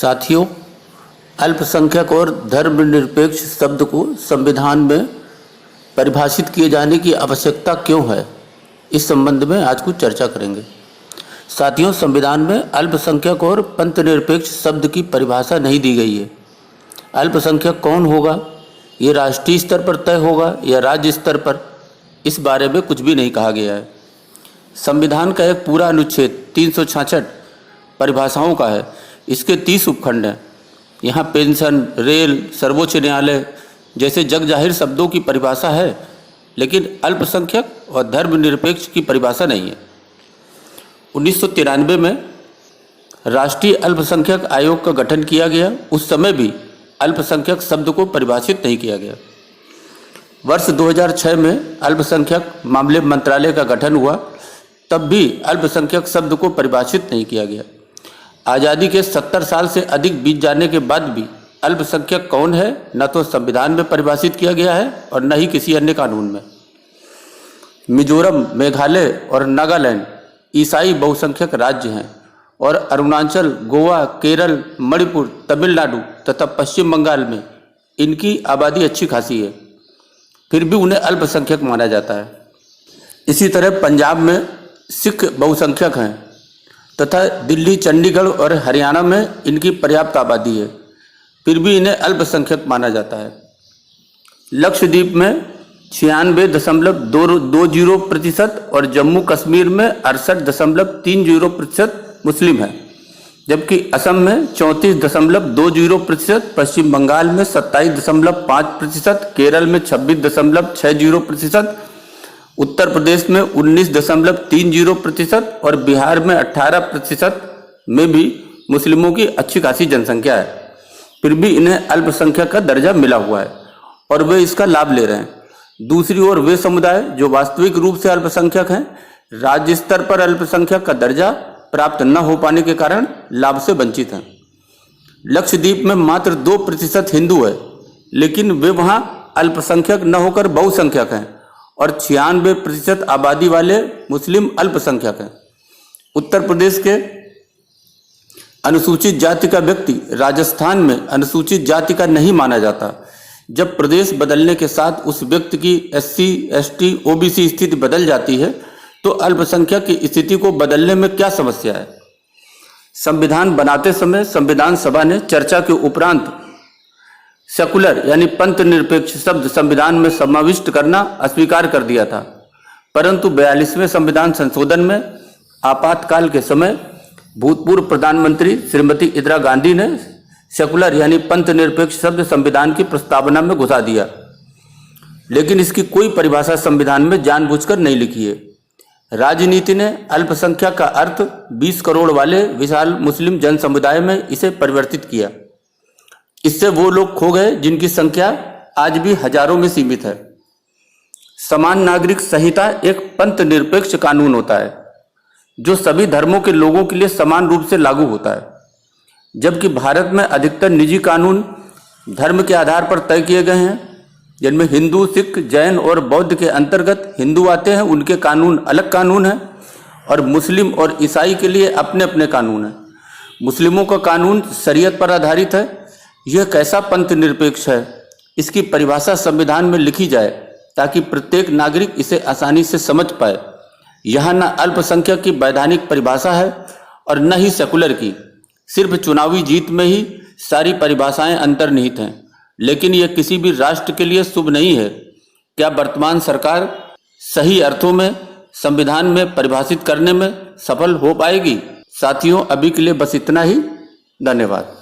साथियों, अल्पसंख्यक और धर्मनिरपेक्ष शब्द को संविधान में परिभाषित किए जाने की आवश्यकता क्यों है, इस संबंध में आज कुछ चर्चा करेंगे। साथियों, संविधान में अल्पसंख्यक और पंथनिरपेक्ष शब्द की परिभाषा नहीं दी गई है। अल्पसंख्यक कौन होगा, ये राष्ट्रीय स्तर पर तय होगा या राज्य स्तर पर, इस बारे में कुछ भी नहीं कहा गया है। संविधान का एक पूरा अनुच्छेद 366 परिभाषाओं का है। इसके 30 उपखंड हैं। यहाँ पेंशन, रेल, सर्वोच्च न्यायालय जैसे जग जाहिर शब्दों की परिभाषा है, लेकिन अल्पसंख्यक और धर्मनिरपेक्ष की परिभाषा नहीं है। 1993 में राष्ट्रीय अल्पसंख्यक आयोग का गठन किया गया। उस समय भी अल्पसंख्यक शब्द को परिभाषित नहीं किया गया। वर्ष 2006 में अल्पसंख्यक मामले मंत्रालय का गठन हुआ, तब भी अल्पसंख्यक शब्द को परिभाषित नहीं किया गया। आज़ादी के 70 साल से अधिक बीत जाने के बाद भी अल्पसंख्यक कौन है, न तो संविधान में परिभाषित किया गया है और न ही किसी अन्य कानून में। मिजोरम, मेघालय और नागालैंड ईसाई बहुसंख्यक राज्य हैं और अरुणाचल, गोवा, केरल, मणिपुर, तमिलनाडु तथा पश्चिम बंगाल में इनकी आबादी अच्छी खासी है, फिर भी उन्हें अल्पसंख्यक माना जाता है। इसी तरह पंजाब में सिख बहुसंख्यक हैं तथा दिल्ली, चंडीगढ़ और हरियाणा में इनकी पर्याप्त आबादी है, फिर भी इन्हें अल्पसंख्यक माना जाता है। लक्षद्वीप में 96.20% और जम्मू कश्मीर में 68.30% मुस्लिम हैं, जबकि असम में 34.20%, पश्चिम बंगाल में 27.5%, केरल में 26.60%, उत्तर प्रदेश में 19.30% और बिहार में 18% में भी मुस्लिमों की अच्छी खासी जनसंख्या है, फिर भी इन्हें अल्पसंख्यक का दर्जा मिला हुआ है और वे इसका लाभ ले रहे हैं। दूसरी ओर वे समुदाय जो वास्तविक रूप से अल्पसंख्यक हैं, राज्य स्तर पर अल्पसंख्यक का दर्जा प्राप्त न हो पाने के कारण लाभ से वंचित हैं। लक्षद्वीप में मात्र 2% हिंदू है, लेकिन वे वहाँ अल्पसंख्यक न होकर बहुसंख्यक हैं और 96% आबादी वाले मुस्लिम अल्पसंख्यक हैं। उत्तर प्रदेश के अनुसूचित जाति का व्यक्ति राजस्थान में अनुसूचित जाति का नहीं माना जाता। जब प्रदेश बदलने के साथ उस व्यक्ति की SC, ST, OBC स्थिति बदल जाती है, तो अल्पसंख्यक की स्थिति को बदलने में क्या समस्या है। संविधान बनाते समय संविधान सभा ने चर्चा के उपरांत सेकुलर यानी पंथ निरपेक्ष शब्द संविधान में समाविष्ट करना अस्वीकार कर दिया था, परंतु 42वें संविधान संशोधन में आपातकाल के समय भूतपूर्व प्रधानमंत्री श्रीमती इंदिरा गांधी ने सेकुलर यानी पंथ निरपेक्ष शब्द संविधान की प्रस्तावना में घुसा दिया, लेकिन इसकी कोई परिभाषा संविधान में जानबूझकर नहीं लिखी है। राजनीति ने अल्पसंख्यक का अर्थ 20 करोड़ वाले विशाल मुस्लिम जन समुदाय में इसे परिवर्तित किया। इससे वो लोग खो गए जिनकी संख्या आज भी हजारों में सीमित है। समान नागरिक संहिता एक पंथ निरपेक्ष कानून होता है जो सभी धर्मों के लोगों के लिए समान रूप से लागू होता है, जबकि भारत में अधिकतर निजी कानून धर्म के आधार पर तय किए गए हैं, जिनमें हिंदू, सिख, जैन और बौद्ध के अंतर्गत हिंदू आते हैं, उनके कानून अलग कानून हैं और मुस्लिम और ईसाई के लिए अपने अपने कानून हैं। मुस्लिमों का कानून शरीयत पर आधारित है। यह कैसा पंथ निरपेक्ष है, इसकी परिभाषा संविधान में लिखी जाए ताकि प्रत्येक नागरिक इसे आसानी से समझ पाए। यहाँ न अल्पसंख्यक की वैधानिक परिभाषा है और न ही सेकुलर की, सिर्फ चुनावी जीत में ही सारी परिभाषाएं अंतर्निहित हैं। लेकिन यह किसी भी राष्ट्र के लिए शुभ नहीं है। क्या वर्तमान सरकार सही अर्थों में संविधान में परिभाषित करने में सफल हो पाएगी? साथियों, अभी के लिए बस इतना ही। धन्यवाद।